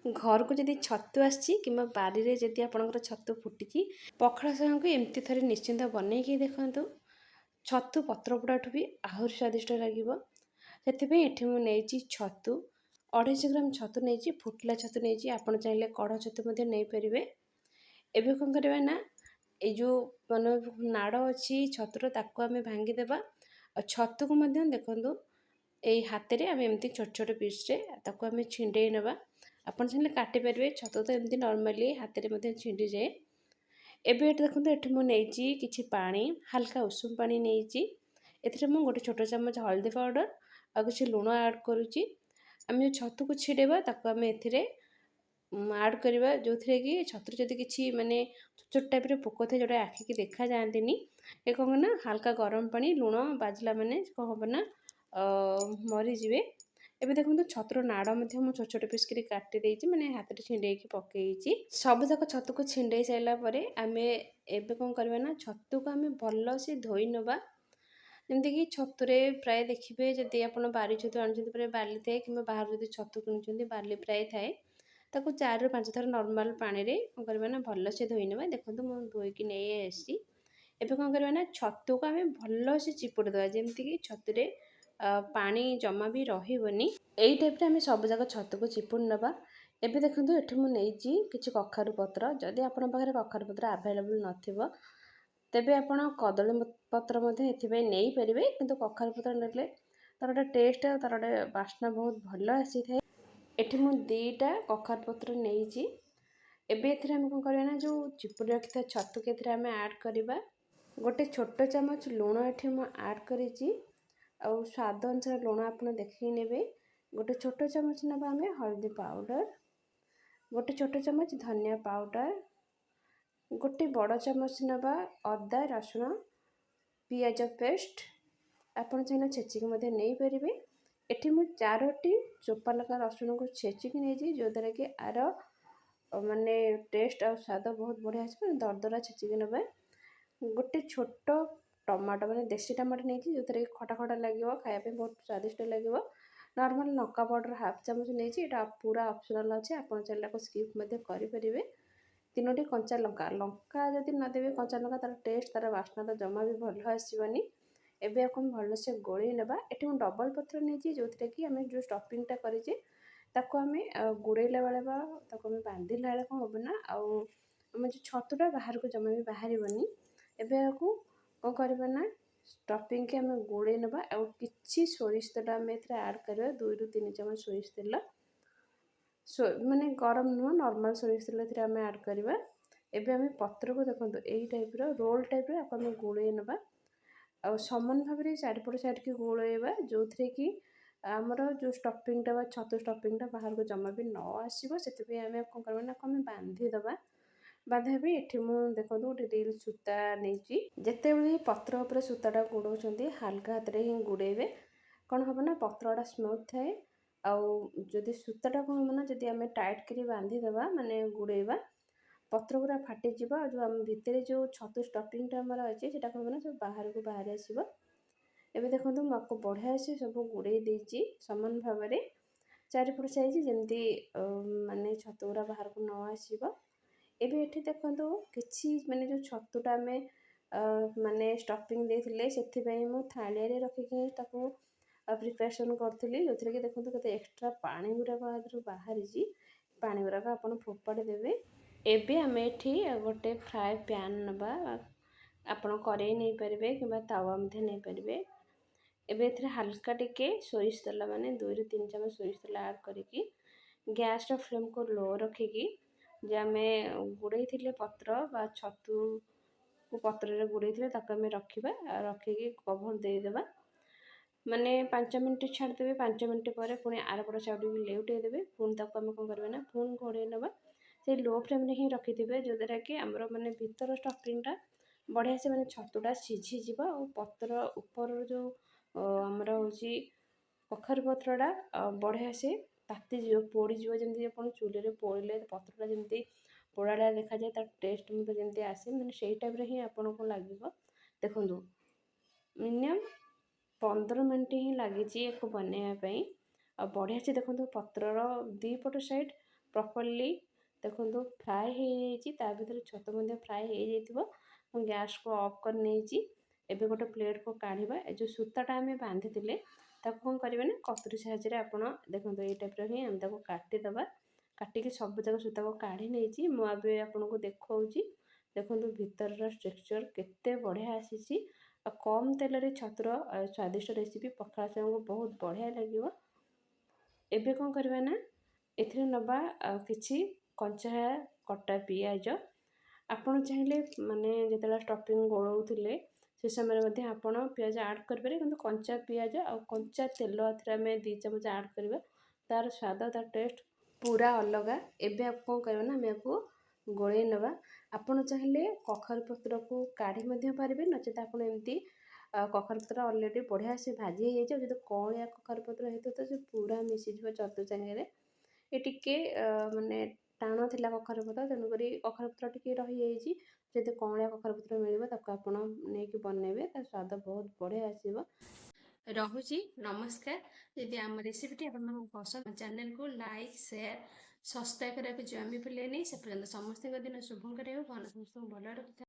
ଘରକୁ ଯଦି ଛତୁ ଆସିଛି କିମ୍ବା ବାରିରେ ଯଦି ଆପଣଙ୍କର ଛତୁ ଫୁଟିଛି, ପଖାଳ ସାଙ୍ଗକୁ ଏମିତି ଥରେ ନିଶ୍ଚିନ୍ତ ବନେଇକି ଦେଖନ୍ତୁ। ଛତୁ ପତ୍ର ପୋଡ଼ାଠୁ ବି ଆହୁରି ସ୍ୱାଦିଷ୍ଟ ଲାଗିବ। ସେଥିପାଇଁ ଏଠି ମୁଁ ନେଇଛି ଛତୁ 250 ଗ୍ରାମ ଛତୁ ନେଇଛି, ଫୁଟିଲା ଛତୁ ନେଇଛି। ଆପଣ ଚାହିଁଲେ କଢ଼ ଛତୁ ମଧ୍ୟ ନେଇପାରିବେ। ଏବେ କ'ଣ କରିବା ନା, ଏଇ ଯେଉଁ ମାନେ ନାଡ଼ ଅଛି ଛତୁର ତାକୁ ଆମେ ଭାଙ୍ଗିଦେବା। ଆଉ ଛତୁକୁ ମଧ୍ୟ ଦେଖନ୍ତୁ ଏଇ ହାତରେ ଆମେ ଏମିତି ଛୋଟ ଛୋଟ ପିସ୍ରେ ତାକୁ ଆମେ ଛିଣ୍ଡେଇ ନେବା। ଆପଣ ଚାହିଁଲେ କାଟିପାରିବେ, ଛତୁ ତ ଏମିତି ନର୍ମାଲି ହାତରେ ମଧ୍ୟ ଛିଣ୍ଡିଯାଏ। ଏବେ ଏଠି ଦେଖନ୍ତୁ, ଏଠି ମୁଁ ନେଇଛି କିଛି ପାଣି, ହାଲକା ଉଷୁମ ପାଣି ନେଇଛି। ଏଥିରେ ମୁଁ ଗୋଟେ ଛୋଟ ଚାମଚ ହଳଦୀ ପାଉଡ଼ର ଆଉ କିଛି ଲୁଣ ଆଡ଼୍ କରୁଛି। ଆମେ ଯେଉଁ ଛତୁକୁ ଛିଡ଼େଇବା ତାକୁ ଆମେ ଏଥିରେ ଆଡ଼୍ କରିବା, ଯେଉଁଥିରେ କି ଛତୁରେ ଯଦି କିଛି ମାନେ ଛୋଟ ଛୋଟ ଟାଇପ୍ର ପୋକ ଥାଏ ଯେଉଁଟା ଆଖିକି ଦେଖାଯାଆନ୍ତିନି, ଏ କ'ଣ ନା ହାଲକା ଗରମ ପାଣି ଲୁଣ ବାଜିଲା ମାନେ କ'ଣ ହେବ ନା ମରିଯିବେ। ଏବେ ଦେଖନ୍ତୁ ଛତୁର ନାଡ଼ ମଧ୍ୟ ମୁଁ ଛୋଟ ଛୋଟ ପିସ୍ କରି କାଟି ଦେଇଛି, ମାନେ ହାତରେ ଛିଣ୍ଡେଇକି ପକେଇଛି। ସବୁଯାକ ଛତୁକୁ ଛିଣ୍ଡେଇ ସାରିଲା ପରେ ଆମେ ଏବେ କ'ଣ କରିବା ନା, ଛତୁକୁ ଆମେ ଭଲସେ ଧୋଇ ନେବା। ଯେମିତିକି ଛତୁରେ ପ୍ରାୟ ଦେଖିବେ, ଯଦି ଆପଣ ବାରି ଛତୁ ଆଣୁଛନ୍ତି ପ୍ରାୟ ବାଲି ଥାଏ, କିମ୍ବା ବାହାରୁ ଯଦି ଛତୁ କିଣୁଛନ୍ତି ବାଲି ପ୍ରାୟ ଥାଏ। ତାକୁ 4ରୁ 5 ଥର ନର୍ମାଲ ପାଣିରେ କ'ଣ କରିବା ନା ଭଲସେ ଧୋଇ ନେବା। ଦେଖନ୍ତୁ ମୁଁ ଧୋଇକି ନେଇ ଆସିଛି। ଏବେ କ'ଣ କରିବା ନା, ଛତୁକୁ ଆମେ ଭଲସେ ଚିପୁଡ଼ି ଦେବା, ଯେମିତିକି ଛତୁରେ ପାଣି ଜମା ବି ରହିବନି। ଏଇ ଟାଇପ୍ରେ ଆମେ ସବୁଯାକ ଛତୁକୁ ଚିପୁଡ଼ି ନେବା। ଏବେ ଦେଖନ୍ତୁ, ଏଠି ମୁଁ ନେଇଛି କିଛି କଖାରୁ ପତ୍ର। ଯଦି ଆପଣଙ୍କ ପାଖରେ କଖାରୁ ପତ୍ର ଆଭେଲେବୁଲ୍ ନଥିବ, ତେବେ ଆପଣ କଦଳୀ ପତ୍ର ମଧ୍ୟ ଏଥିପାଇଁ ନେଇପାରିବେ। କିନ୍ତୁ କଖାରୁ ପତ୍ର ନେଲେ ତା'ର ଗୋଟେ ଟେଷ୍ଟ ଆଉ ତା'ର ଗୋଟେ ବାସ୍ନା ବହୁତ ଭଲ ଆସିଥାଏ। ଏଠି ମୁଁ 2ଟା କଖାରୁ ପତ୍ର ନେଇଛି। ଏବେ ଏଥିରେ ଆମେ କ'ଣ କରିବା ନା, ଯେଉଁ ଚିପୁଡ଼ି ରଖିଥିବା ଛତୁକୁ ଏଥିରେ ଆମେ ଆଡ଼୍ କରିବା। ଗୋଟେ ଛୋଟ ଚାମଚ ଲୁଣ ଏଠି ମୁଁ ଆଡ଼୍ କରିଛି। ଆଉ ସ୍ୱାଦ ଅନୁସାରେ ଲୁଣ ଆପଣ ଦେଖିକି ନେବେ। ଗୋଟେ ଛୋଟ ଚାମଚ ନେବା ଆମେ ହଳଦୀ ପାଉଡ଼ର, ଗୋଟେ ଛୋଟ ଚାମଚ ଧନିଆ ପାଉଡ଼ର, ଗୋଟେ ବଡ଼ ଚାମଚ ନେବା ଅଦା ରସୁଣ ପିଆଜ ପେଷ୍ଟ। ଆପଣ ଚାହିଁଲେ ଛେଚିକି ମଧ୍ୟ ନେଇପାରିବେ। ଏଠି ମୁଁ 4ଟି ଚୋପା ଲଙ୍କା ରସୁଣକୁ ଛେଚିକି ନେଇଛି, ଯେଉଁଦ୍ୱାରା କି ଆର ମାନେ ଟେଷ୍ଟ ଆଉ ସ୍ୱାଦ ବହୁତ ବଢ଼ିଆ ଆସିବ। ଦରଦରା ଛେଚିକି ନେବା। ଗୋଟେ ଛୋଟ ଟମାଟୋ, ମାନେ ଦେଶୀ ଟମାଟୋ ନେଇଛି, ଯେଉଁଥିରେ କି ଖଟା ଖଟା ଲାଗିବ, ଖାଇବା ପାଇଁ ବହୁତ ସ୍ୱାଦିଷ୍ଟ ଲାଗିବ। ନର୍ମାଲ ଲଙ୍କା ପାଉଡ଼ର 1/2 ଚାମଚ ନେଇଛି। ଏଇଟା ପୁରା ଅପସନାଲ୍ ଅଛି, ଆପଣ ଚାହିଁଲେ ତାକୁ ସ୍କିପ୍ ମଧ୍ୟ କରିପାରିବେ। 3ଟି କଞ୍ଚା ଲଙ୍କା, ଲଙ୍କା ଯଦି ନଦେବେ କଞ୍ଚା ଲଙ୍କା, ତା'ର ଟେଷ୍ଟ ତା'ର ବାସ୍ନାଟା ଜମା ବି ଭଲ ଆସିବନି। ଏବେ ଆକୁ ଆମେ ଭଲସେ ଗୋଳେଇ ନେବା। ଏଠି ମୁଁ ଡବଲ ପତ୍ର ନେଇଛି, ଯେଉଁଥିରେ କି ଆମେ ଯେଉଁ ଷ୍ଟଫିଂଟା କରିଛେ ତାକୁ ଆମେ ଗୋଳେଇଲା ବେଳେ ବା ତାକୁ ଆମେ ବାନ୍ଧିଲା ବେଳେ କ'ଣ ହେବ ନା, ଆଉ ଆମ ଯେଉଁ ଛତୁଟା ବାହାରକୁ ଜମା ବି ବାହାରିବନି। ଏବେ ଆକୁ କ'ଣ କରିବା ନା, ଷ୍ଟଫିଂକି ଆମେ ଗୋଳେଇ ନେବା। ଆଉ କିଛି ସୋରିଷ ତେଲ ଆମେ ଏଥିରେ ଆଡ଼୍ କରିବା, 2ରୁ 3 ଚାମଚ ସୋରିଷ ତେଲ, ମାନେ ଗରମ ନୁହଁ, ନର୍ମାଲ ସୋରିଷ ତେଲ ଏଥିରେ ଆମେ ଆଡ଼୍ କରିବା। ଏବେ ଆମେ ପତ୍ରକୁ ଦେଖନ୍ତୁ ଏଇ ଟାଇପ୍ର ରୋଲ୍ ଟାଇପ୍ର ଆକୁ ଆମେ ଗୋଳେଇ ନେବା। ଆଉ ସମାନ ଭାବରେ ଚାରିପଟ ସାଇଡ଼୍କି ଗୋଳେଇବା, ଯେଉଁଥିରେ କି ଆମର ଯେଉଁ ଷ୍ଟଫିଂଟା ବା ଛତୁ ଷ୍ଟଫିଂଟା ବାହାରକୁ ଜମା ବି ନ ଆସିବ। ସେଥିପାଇଁ ଆମେ କ'ଣ କରିବା ନା, ଆମେ ବାନ୍ଧିଦେବା। ବାନ୍ଧିବା ପାଇଁ ଏଠି ମୁଁ ଦେଖନ୍ତୁ ଗୋଟେ ରିଲ୍ ସୂତା ନେଇଛି। ଯେତେବେଳେ ପତ୍ର ଉପରେ ସୂତାଟା ଗୁଡ଼ଉଛନ୍ତି ହାଲକା ହାତରେ ହିଁ ଗୁଡ଼େଇବେ। କ'ଣ ହେବ ନା, ପତ୍ରଟା ସ୍ମୁଥ୍ ଥାଏ। ଆଉ ଯଦି ସୂତାଟା କ'ଣ ହେବ ନା, ଯଦି ଆମେ ଟାଇଟ୍ କରି ବାନ୍ଧିଦେବା, ମାନେ ଗୁଡ଼େଇବା, ପତ୍ର ଗୁଡ଼ା ଫାଟିଯିବ। ଆଉ ଯେଉଁ ଆମ ଭିତରେ ଯେଉଁ ଛତୁ ଷ୍ଟଫିଂଟା ଆମର ଅଛି ସେଇଟା କ'ଣ ହେବ ନା, ସବୁ ବାହାରକୁ ବାହାରି ଆସିବ। ଏବେ ଦେଖନ୍ତୁ ମୁଁ ଆକୁ ବଢ଼ିଆ ସେ ସବୁ ଗୁଡ଼େଇ ଦେଇଛି ସମାନ ଭାବରେ ଚାରିପଟ ସାଇଜ୍, ଯେମିତି ମାନେ ଛତୁ ଗୁଡ଼ା ବାହାରକୁ ନ ଆସିବ। ଏବେ ଏଠି ଦେଖନ୍ତୁ କିଛି ମାନେ ଯେଉଁ ଛତୁଟା ଆମେ ମାନେ ଷ୍ଟଫିଂ ଦେଇଥିଲେ, ସେଥିପାଇଁ ମୁଁ ଥାଳିଆରେ ରଖିକି ତାକୁ ପ୍ରିପାରେସନ୍ କରିଥିଲି, ଯେଉଁଥିରେ କି ଦେଖନ୍ତୁ କେତେ ଏକ୍ସଟ୍ରା ପାଣି ଗୁଡ଼ାକ ଆଦେହରୁ ବାହାରିଛି। ପାଣି ଗୁଡ଼ାକ ଆପଣ ଫୋପାଡ଼ି ଦେବେ। ଏବେ ଆମେ ଏଠି ଗୋଟେ ଫ୍ରାଏ ପ୍ୟାନ୍ ନେବା। ଆପଣ କରେଇ ନେଇପାରିବେ କିମ୍ବା ତାୱା ମଧ୍ୟ ନେଇପାରିବେ। ଏବେ ଏଥିରେ ହାଲକା ଟିକେ ସୋରିଷ ତେଲ, ମାନେ 2ରୁ 3 ଚାମଚ ସୋରିଷ ତେଲ ଆଡ଼୍ କରିକି ଗ୍ୟାସ୍ର ଫ୍ଲେମ୍କୁ ଲୋ ରଖିକି, ଯେ ଆମେ ଗୁଡ଼େଇଥିଲେ ପତ୍ର ବା ଛତୁକୁ ପତ୍ରରେ ଗୁଡ଼େଇଥିଲେ ତାକୁ ଆମେ ରଖିବା। ରଖିକି କଭର୍ ଦେଇଦେବା, ମାନେ 5 ମିନିଟ୍ ଛାଡ଼ିଦେବେ। 5 ମିନିଟ୍ ପରେ ପୁଣି ଆରପଟ ସାଇଡ଼୍କୁ ଲେଉଟାଇ ଦେବେ। ପୁଣି ତାକୁ ଆମେ କ'ଣ କରିବା ନା, ପୁଣି ଘୋଡ଼େଇ ନେବା। ସେଇ ଲୋ ଫ୍ଲେମ୍ରେ ହିଁ ରଖିଥିବେ, ଯେଉଁଦ୍ୱାରା କି ଆମର ମାନେ ଭିତର ଷ୍ଟଫିଂଟା ବଢ଼ିଆ ସେ ମାନେ ଛତୁଟା ସିଝିଯିବ। ଆଉ ପତ୍ର ଉପରର ଯେଉଁ ଆମର ହେଉଛି କଖାରୁ ପତ୍ରଟା ବଢ଼ିଆ ସେ ତାତିଯିବ, ପୋଡ଼ିଯିବ। ଯେମିତି ଆପଣ ଚୁଲିରେ ପୋଡ଼ିଲେ ପତ୍ରଟା ଯେମିତି ପୋଡ଼ାଳିଆ ଦେଖାଯାଏ, ତାର ଟେଷ୍ଟ ମଧ୍ୟ ଯେମିତି ଆସେ, ମାନେ ସେଇ ଟାଇପ୍ର ହିଁ ଆପଣଙ୍କୁ ଲାଗିବ। ଦେଖନ୍ତୁ ମିନିମମ୍ 15 ମିନିଟ୍ ହିଁ ଲାଗିଛି ୟାକୁ ବନେଇବା ପାଇଁ। ଆଉ ବଢ଼ିଆ ସେ ଦେଖନ୍ତୁ ପତ୍ରର 2 ପଟ ସାଇଡ଼୍ ପ୍ରପରଲି ଦେଖନ୍ତୁ ଫ୍ରାଏ ହେଇଯାଇଛି, ତା ଭିତରେ ଛତୁ ମଧ୍ୟ ଫ୍ରାଏ ହେଇଯାଇଥିବ। ମୁଁ ଗ୍ୟାସ୍କୁ ଅଫ୍ କରି ନେଇଛି। ଏବେ ଗୋଟେ ପ୍ଲେଟ୍କୁ କାଢ଼ିବା। ଏ ଯେଉଁ ସୂତାଟା ଆମେ ବାନ୍ଧିଥିଲେ ତାକୁ କ'ଣ କରିବେ ନା କତୁରୀ ସାହାଯ୍ୟରେ ଆପଣ ଦେଖନ୍ତୁ ଏଇ ଟାଇପ୍ର ହିଁ ଆମେ ତାକୁ କାଟିଦେବା। କାଟିକି ସବୁଯାକ ସୂତାକୁ କାଢ଼ି ନେଇଛି। ମୁଁ ଏବେ ଆପଣଙ୍କୁ ଦେଖାଉଛି। ଦେଖନ୍ତୁ ଭିତରର ଷ୍ଟ୍ରକ୍ଚର୍ କେତେ ବଢ଼ିଆ ଆସିଛି। ଆଉ କମ୍ ତେଲରେ ଛତୁର ସ୍ୱାଦିଷ୍ଟ ରେସିପି ପଖାଳ ସାଙ୍ଗକୁ ବହୁତ ବଢ଼ିଆ ଲାଗିବ। ଏବେ କ'ଣ କରିବା ନା ଏଥିରେ ନେବା କିଛି କଞ୍ଚା କଟା ପିଆଜ। ଆପଣ ଚାହିଁଲେ ମାନେ ଯେତେବେଳେ ଷ୍ଟଫିଂ ଗୋଳଉଥିଲେ ସେ ସମୟରେ ମଧ୍ୟ ଆପଣ ପିଆଜ ଆଡ଼୍ କରିପାରିବେ, କିନ୍ତୁ କଞ୍ଚା ପିଆଜ ଆଉ କଞ୍ଚା ତେଲ ଏଥିରେ ଆମେ 2 ଚାମଚ ଆଡ଼୍ କରିବା। ତା'ର ସ୍ୱାଦ, ତା ଟେଷ୍ଟ ପୁରା ଅଲଗା। ଏବେ କ'ଣ କରିବା ନା ଆମେ ୟାକୁ ଗୋଳେଇ ନେବା। ଆପଣ ଚାହିଁଲେ କଖାରୁ ପତ୍ରକୁ କାଢ଼ି ମଧ୍ୟ ପାରିବେ, ନଚେତ ଆପଣ ଏମିତି କଖାରୁ ପତ୍ର ଅଲରେଡ଼ି ବଢ଼ିଆ ସେ ଭାଜି ହେଇଯାଇଛି। ଆଉ ଯଦି କଅଁଳିଆ କଖାରୁ ପତ୍ର ହେଇଥିବ ତ ସେ ପୁରା ମିଶିଯିବ ଛତୁ ସାଙ୍ଗରେ। ଏ ଟିକେ ମାନେ ଟାଣ ଥିଲା କଖାରୁ ପତ୍ର, ତେଣୁକରି କଖାରୁ ପତ୍ର ଟିକେ ରହିଯାଇଛି। ଯଦି କଅଁଳିଆ କଖାରୁ ପତ୍ର ମିଳିବ ତାକୁ ଆପଣ ନେଇକି ବନେଇବେ, ତା ସ୍ୱାଦ ବହୁତ ବଢ଼ିଆ ଆସିବ। ରହୁଛି, ନମସ୍କାର। ଯଦି ଆମ ରେସିପିଟି ଆପଣଙ୍କୁ ପସନ୍ଦ, ଚ୍ୟାନେଲକୁ ଲାଇକ୍, ସେୟାର, ସବସ୍କ୍ରାଇବ୍ କରିବାକୁ ଜମା ବି ଭୁଲିବେନି। ସେ ପର୍ଯ୍ୟନ୍ତ ସମସ୍ତଙ୍କ ଦିନ ଶୁଭ କରିବାକୁ, ସମସ୍ତଙ୍କୁ ଭଲ ରଖିଥାଏ।